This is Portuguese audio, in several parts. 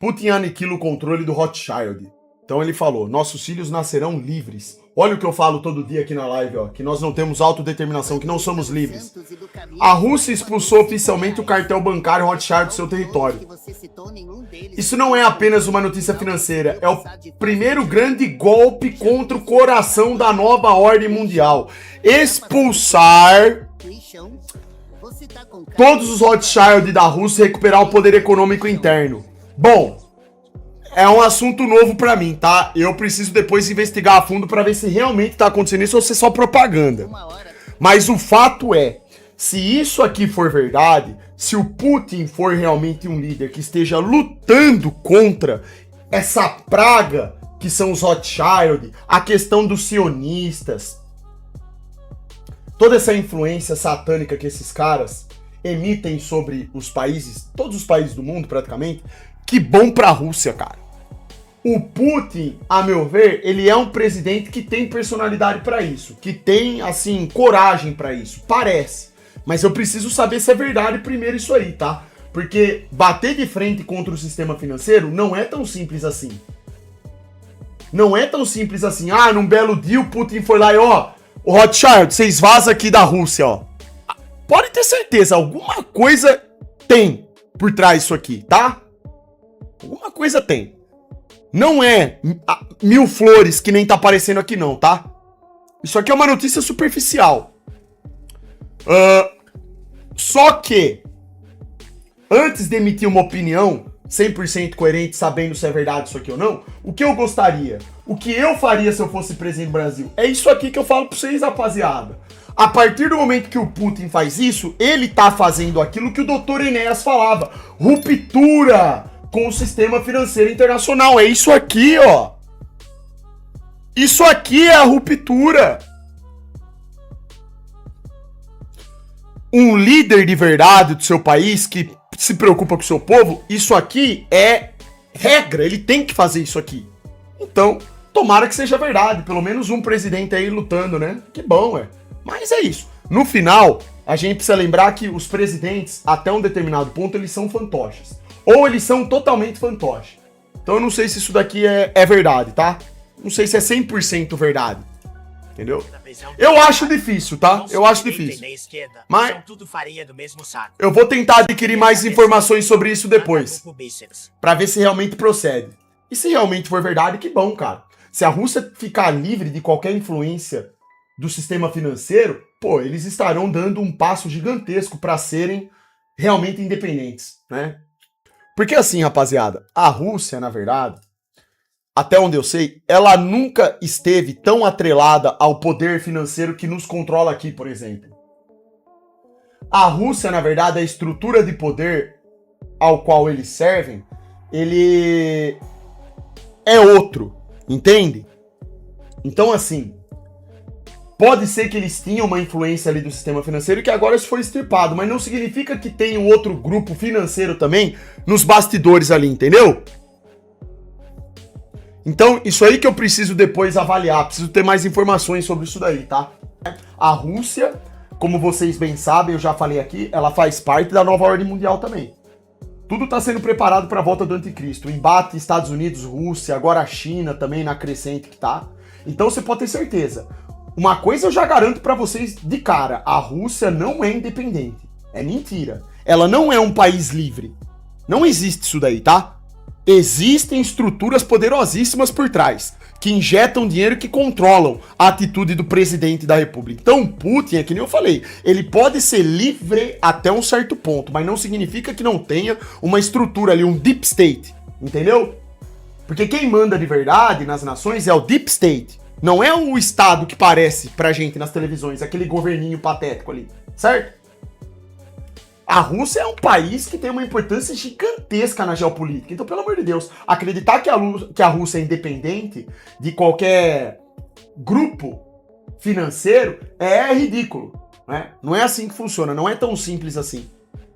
Putin aniquila o controle do Rothschild. Então ele falou, nossos filhos nascerão livres. Olha o que eu falo todo dia aqui na live, ó, que nós não temos autodeterminação, que não somos livres. A Rússia expulsou oficialmente o cartel bancário Rothschild do seu território. Isso não é apenas uma notícia financeira, é o primeiro grande golpe contra o coração da nova ordem mundial. Expulsar todos os Rothschild da Rússia e recuperar o poder econômico interno. Bom, é um assunto novo pra mim, tá? Eu preciso depois investigar a fundo pra ver se realmente tá acontecendo isso ou se é só propaganda. Mas o fato é, se isso aqui for verdade, se o Putin for realmente um líder que esteja lutando contra essa praga que são os Rothschild, a questão dos sionistas, toda essa influência satânica que esses caras emitem sobre os países, todos os países do mundo praticamente, que bom pra Rússia, cara. O Putin, a meu ver, ele é um presidente que tem personalidade pra isso, que tem, assim, coragem pra isso, parece. Mas eu preciso saber se é verdade primeiro isso aí, tá? Porque bater de frente contra o sistema financeiro não é tão simples assim. Não é tão simples assim. Ah, num belo dia o Putin foi lá e, ó, o Rothschild, vocês vazam aqui da Rússia, ó. Pode ter certeza, alguma coisa tem por trás disso aqui, tá? Alguma coisa tem. Não é mil flores que nem tá aparecendo aqui não, tá? Isso aqui é uma notícia superficial. Só que, antes de emitir uma opinião 100% coerente, sabendo se é verdade isso aqui ou não, o que eu gostaria, o que eu faria se eu fosse presidente do Brasil, é isso aqui que eu falo pra vocês, rapaziada. A partir do momento que o Putin faz isso, ele tá fazendo aquilo que o Dr. Enéas falava. Ruptura com o sistema financeiro internacional. É isso aqui, ó. Isso aqui é a ruptura. Um líder de verdade do seu país que se preocupa com o seu povo, isso aqui é regra. Ele tem que fazer isso aqui. Então, tomara que seja verdade. Pelo menos um presidente aí lutando, né? Que bom, é. Mas é isso. No final, a gente precisa lembrar que os presidentes, até um determinado ponto, eles são fantoches. Ou eles são totalmente fantoches. Então eu não sei se isso daqui é verdade, tá? Não sei se é 100% verdade. Entendeu? Eu acho difícil, tá? Eu acho difícil. Mas eu vou tentar adquirir mais informações sobre isso depois. Pra ver se realmente procede. E se realmente for verdade, que bom, cara. Se a Rússia ficar livre de qualquer influência do sistema financeiro, pô, eles estarão dando um passo gigantesco pra serem realmente independentes, né? Porque assim, rapaziada, a Rússia, na verdade, até onde eu sei, ela nunca esteve tão atrelada ao poder financeiro que nos controla aqui, por exemplo. A Rússia, na verdade, a estrutura de poder ao qual eles servem, ele é outro, entende? Então, assim, pode ser que eles tinham uma influência ali do sistema financeiro que agora isso foi extirpado, mas não significa que tem um outro grupo financeiro também nos bastidores ali, entendeu? Então, isso aí que eu preciso depois avaliar, preciso ter mais informações sobre isso daí, tá? A Rússia, como vocês bem sabem, eu já falei aqui, ela faz parte da nova ordem mundial também. Tudo está sendo preparado para a volta do anticristo. O embate Estados Unidos, Rússia, agora a China também na crescente que tá. Então você pode ter certeza. Uma coisa eu já garanto pra vocês de cara, a Rússia não é independente. É mentira. Ela não é um país livre. Não existe isso daí, tá? Existem estruturas poderosíssimas por trás, que injetam dinheiro e que controlam a atitude do presidente da república. Então Putin, é que nem eu falei, ele pode ser livre até um certo ponto, mas não significa que não tenha uma estrutura ali, um deep state, entendeu? Porque quem manda de verdade nas nações é o deep state. Não é o Estado que parece pra gente nas televisões, aquele governinho patético ali, certo? A Rússia é um país que tem uma importância gigantesca na geopolítica. Então, pelo amor de Deus, acreditar que a Rússia é independente de qualquer grupo financeiro é ridículo, né? Não é assim que funciona, não é tão simples assim.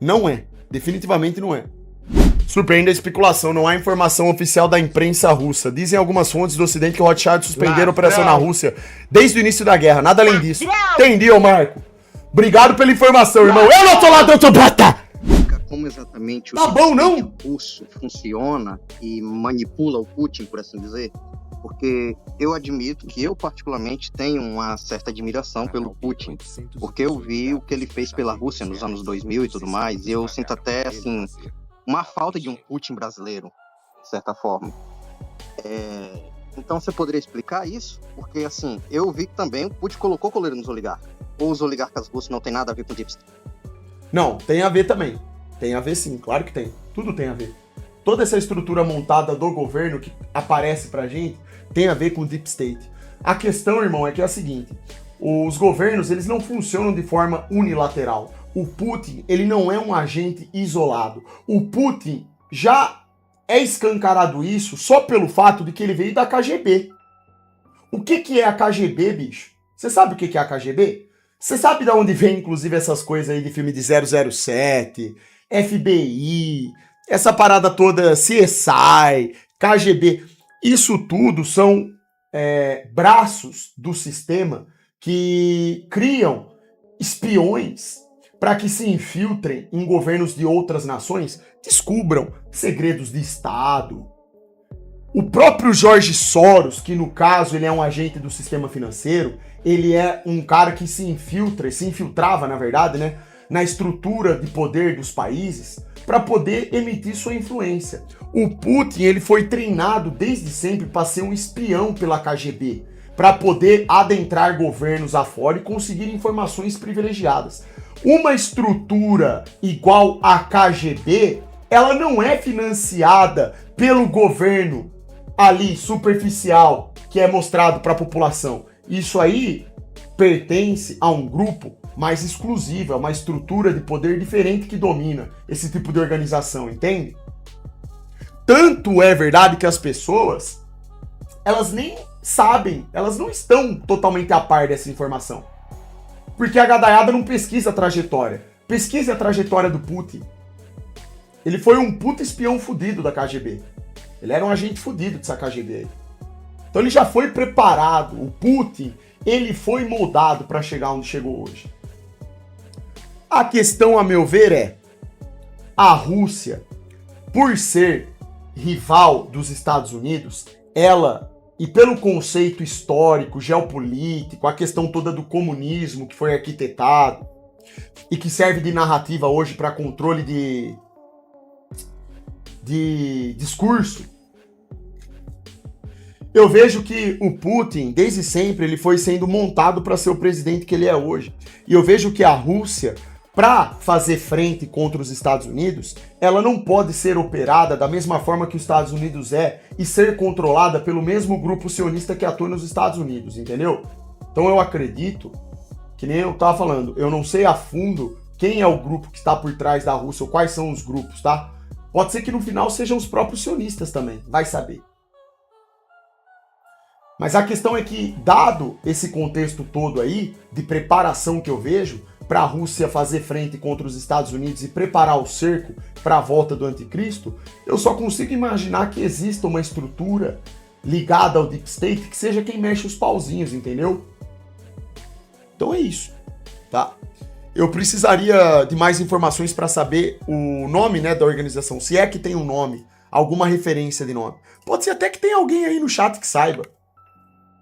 Não é, definitivamente não é. Surpreende a especulação, não há informação oficial da imprensa russa. Dizem algumas fontes do ocidente que o Rothschild suspenderam a operação na Rússia desde o início da guerra, nada além disso. Entendi, ô Marco. Obrigado pela informação, irmão. Eu não tô ladrão, tô prata! como exatamente o Tá bom, não? russo funciona e manipula o Putin, por assim dizer? Porque eu admito que eu, particularmente, tenho uma certa admiração pelo Putin, porque eu vi o que ele fez pela Rússia nos anos 2000 e tudo mais, e eu sinto até, assim, uma falta de um Putin brasileiro, de certa forma. Então, você poderia explicar isso? Porque, assim, eu vi que também o Putin colocou coleiro nos oligarcas. Ou os oligarcas russos não tem nada a ver com o Deep State? Não, tem a ver também. Tem a ver sim, claro que tem. Tudo tem a ver. Toda essa estrutura montada do governo que aparece pra gente tem a ver com o Deep State. A questão, irmão, é que é a seguinte: os governos, eles não funcionam de forma unilateral. O Putin, ele não é um agente isolado. O Putin já é escancarado isso só pelo fato de que ele veio da KGB. O que é a KGB, bicho? Você sabe o que é a KGB? Você sabe de onde vem, inclusive, essas coisas aí de filme de 007, FBI, essa parada toda, CSI, KGB? Isso tudo são braços do sistema que criam espiões para que se infiltrem em governos de outras nações, descubram segredos de Estado. O próprio George Soros, que no caso ele é um agente do sistema financeiro, ele é um cara que se infiltrava, na verdade, né, na estrutura de poder dos países para poder emitir sua influência. O Putin, ele foi treinado desde sempre para ser um espião pela KGB, para poder adentrar governos afora e conseguir informações privilegiadas. Uma estrutura igual a KGB, ela não é financiada pelo governo ali superficial que é mostrado para a população. Isso aí pertence a um grupo mais exclusivo, a uma estrutura de poder diferente que domina esse tipo de organização, entende? Tanto é verdade que as pessoas, elas nem sabem, elas não estão totalmente a par dessa informação. Porque a gadaiada não pesquisa a trajetória. Pesquise a trajetória do Putin. Ele foi um puta espião fudido da KGB. Ele era um agente fudido dessa KGB. Então ele já foi preparado. O Putin, ele foi moldado para chegar onde chegou hoje. A questão, a meu ver, é a Rússia, por ser rival dos Estados Unidos, ela, e pelo conceito histórico, geopolítico, a questão toda do comunismo que foi arquitetado e que serve de narrativa hoje para controle de discurso, eu vejo que o Putin, desde sempre, ele foi sendo montado para ser o presidente que ele é hoje. E eu vejo que a Rússia, para fazer frente contra os Estados Unidos, ela não pode ser operada da mesma forma que os Estados Unidos é e ser controlada pelo mesmo grupo sionista que atua nos Estados Unidos, entendeu? Então eu acredito, que nem eu tava falando, eu não sei a fundo quem é o grupo que está por trás da Rússia ou quais são os grupos, tá? Pode ser que no final sejam os próprios sionistas também, vai saber. Mas a questão é que, dado esse contexto todo aí, de preparação que eu vejo, para a Rússia fazer frente contra os Estados Unidos e preparar o cerco para a volta do anticristo, eu só consigo imaginar que exista uma estrutura ligada ao Deep State que seja quem mexe os pauzinhos, entendeu? Então é isso, tá? Eu precisaria de mais informações para saber o nome, né, da organização, se é que tem um nome, alguma referência de nome. Pode ser até que tenha alguém aí no chat que saiba.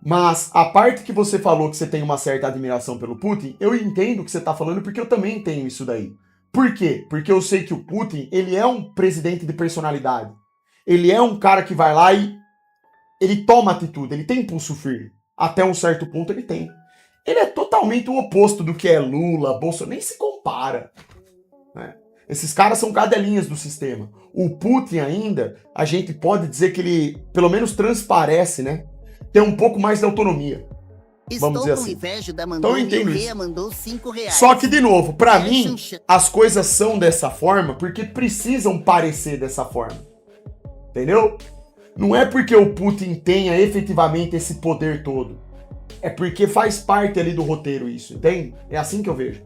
Mas a parte que você falou que você tem uma certa admiração pelo Putin, eu entendo o que você tá falando porque eu também tenho isso daí. Por quê? Porque eu sei que o Putin, ele é um presidente de personalidade. Ele é um cara que vai lá e ele toma atitude, ele tem pulso firme. Até um certo ponto ele tem. Ele é totalmente o oposto do que é Lula, Bolsonaro, nem se compara, né? Esses caras são cadelinhas do sistema. O Putin ainda, a gente pode dizer que ele, pelo menos transparece, né? Tem um pouco mais de autonomia. Vamos dizer assim. Então eu entendo isso. Só que, de novo, pra mim, as coisas são dessa forma porque precisam parecer dessa forma. Entendeu? Não é porque o Putin tenha efetivamente esse poder todo. É porque faz parte ali do roteiro isso, entende? É assim que eu vejo.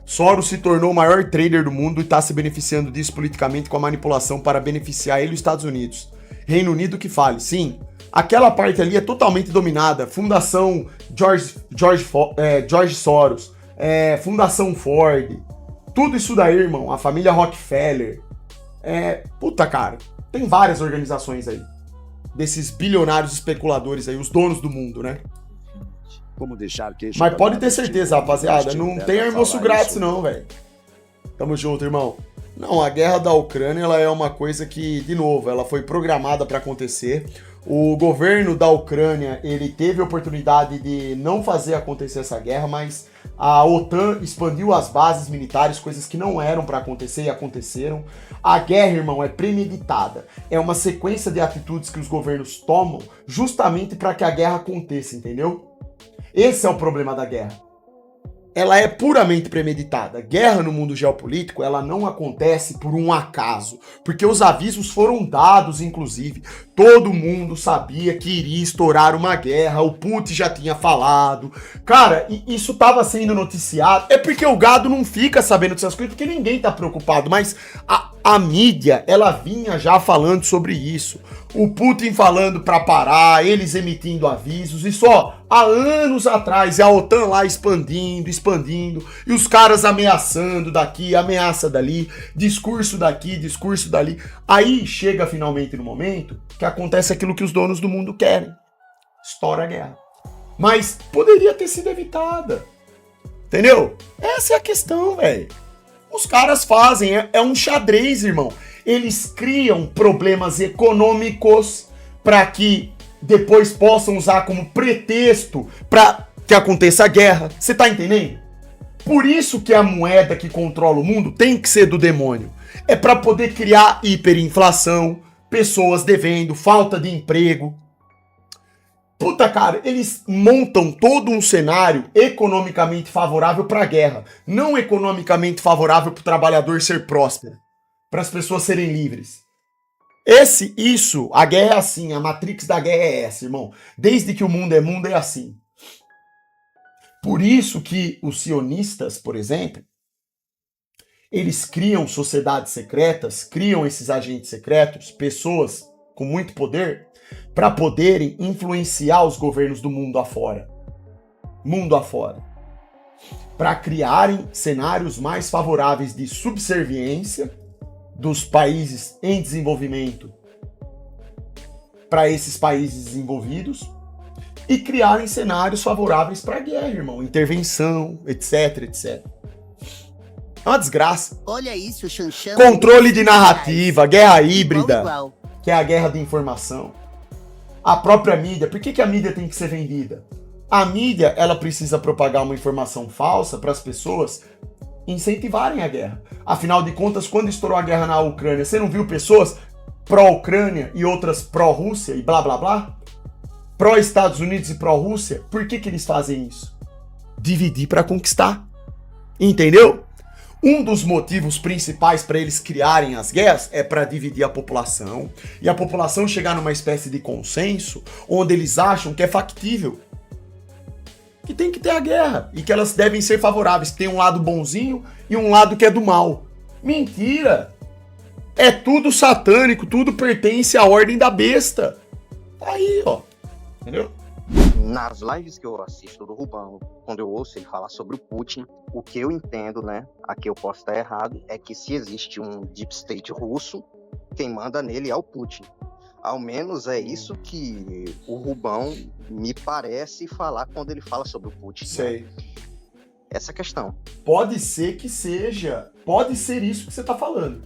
Soros se tornou o maior trader do mundo e está se beneficiando disso politicamente com a manipulação para beneficiar ele e os Estados Unidos. Reino Unido que fale, sim. Aquela parte ali é totalmente dominada. Fundação George Soros, Fundação Ford, tudo isso daí, irmão, a família Rockefeller. Puta, cara, tem várias organizações aí, desses bilionários especuladores aí, os donos do mundo, né? Como deixar que Mas pode ter certeza, rapaziada, não tem almoço grátis não, velho. Tamo junto, irmão. Não, a guerra da Ucrânia, ela é uma coisa que, de novo, ela foi programada para acontecer. O governo da Ucrânia, ele teve a oportunidade de não fazer acontecer essa guerra, mas a OTAN expandiu as bases militares, coisas que não eram para acontecer e aconteceram. A guerra, irmão, é premeditada. É uma sequência de atitudes que os governos tomam justamente para que a guerra aconteça, entendeu? Esse é o problema da guerra. Ela é puramente premeditada. Guerra no mundo geopolítico, ela não acontece por um acaso, porque os avisos foram dados, inclusive. Todo mundo sabia que iria estourar uma guerra, o Putin já tinha falado. Cara, isso estava sendo noticiado. É porque o gado não fica sabendo dessas coisas, porque ninguém tá preocupado, mas a mídia, ela vinha já falando sobre isso. O Putin falando pra parar, eles emitindo avisos, e só há anos atrás, e a OTAN lá expandindo, e os caras ameaçando daqui, ameaça dali, discurso daqui, discurso dali. Aí chega finalmente no momento que acontece aquilo que os donos do mundo querem. Estoura a guerra. Mas poderia ter sido evitada. Entendeu? Essa é a questão, velho. Os caras fazem, é um xadrez, irmão. Eles criam problemas econômicos para que depois possam usar como pretexto para que aconteça a guerra. Você tá entendendo? Por isso que a moeda que controla o mundo tem que ser do demônio. É para poder criar hiperinflação, pessoas devendo, falta de emprego. Puta, cara, eles montam todo um cenário economicamente favorável para a guerra, não economicamente favorável para o trabalhador ser próspero, para as pessoas serem livres. A guerra é assim, a matrix da guerra é essa, irmão. Desde que o mundo é assim. Por isso que os sionistas, por exemplo, eles criam sociedades secretas, criam esses agentes secretos, pessoas com muito poder, para poderem influenciar os governos do mundo afora. Mundo afora. Para criarem cenários mais favoráveis de subserviência dos países em desenvolvimento para esses países desenvolvidos e criarem cenários favoráveis para a guerra, irmão. Intervenção, etc, etc. É uma desgraça. Olha isso, Xanxão. Controle de narrativa, guerra híbrida, que é a guerra de informação. A própria mídia, por que a mídia tem que ser vendida? A mídia, ela precisa propagar uma informação falsa para as pessoas incentivarem a guerra. Afinal de contas, quando estourou a guerra na Ucrânia, você não viu pessoas pró-Ucrânia e outras pró-Rússia e blá blá blá? Pró-Estados Unidos e pró-Rússia? Por que eles fazem isso? Dividir para conquistar. Entendeu? Um dos motivos principais para eles criarem as guerras é para dividir a população e a população chegar numa espécie de consenso onde eles acham que é factível, que tem que ter a guerra e que elas devem ser favoráveis, que tem um lado bonzinho e um lado que é do mal. Mentira! É tudo satânico, tudo pertence à ordem da besta. Tá aí, ó. Entendeu? Nas lives que eu assisto do Rubão, quando eu ouço ele falar sobre o Putin, o que eu entendo, né, aqui eu posso estar errado, é que se existe um deep state russo, quem manda nele é o Putin. Ao menos é isso que o Rubão me parece falar quando ele fala sobre o Putin. Sei. Né? Essa questão. Pode ser que seja, pode ser isso que você tá falando.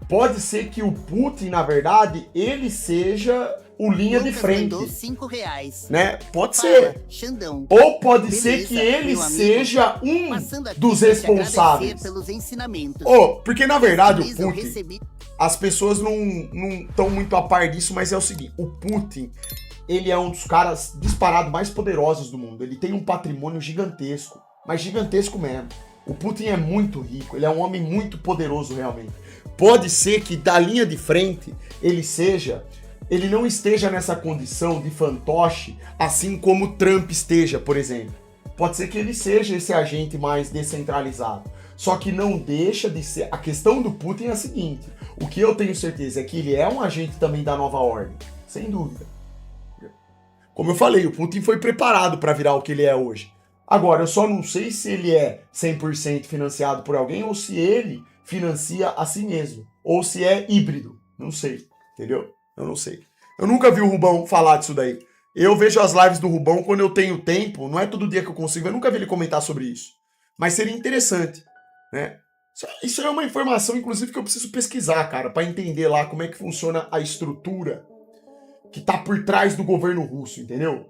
Pode ser que o Putin, na verdade, ele seja o linha de frente. R$5, né? Pode ser. Xandão. Ou pode Beleza, ser que ele meu amigo. seja um Passando aqui dos pra te responsáveis. agradecer pelos ensinamentos. Porque na verdade o Feliz eu Putin, recebi- as pessoas não estão muito a par disso, mas é o seguinte, o Putin, ele é um dos caras disparado mais poderosos do mundo. Ele tem um patrimônio gigantesco, mas gigantesco mesmo. O Putin é muito rico, ele é um homem muito poderoso realmente. Pode ser que da linha de frente ele não esteja nessa condição de fantoche, assim como o Trump esteja, por exemplo. Pode ser que ele seja esse agente mais descentralizado. Só que não deixa de ser... A questão do Putin é a seguinte, o que eu tenho certeza é que ele é um agente também da nova ordem, sem dúvida. Como eu falei, o Putin foi preparado para virar o que ele é hoje. Agora, eu só não sei se ele é 100% financiado por alguém ou se ele financia a si mesmo. Ou se é híbrido. Não sei, entendeu? Eu não sei. Eu nunca vi o Rubão falar disso daí. Eu vejo as lives do Rubão quando eu tenho tempo, não é todo dia que eu consigo, eu nunca vi ele comentar sobre isso. Mas seria interessante, né? Isso é uma informação, inclusive, que eu preciso pesquisar, cara, para entender lá como é que funciona a estrutura que tá por trás do governo russo, entendeu?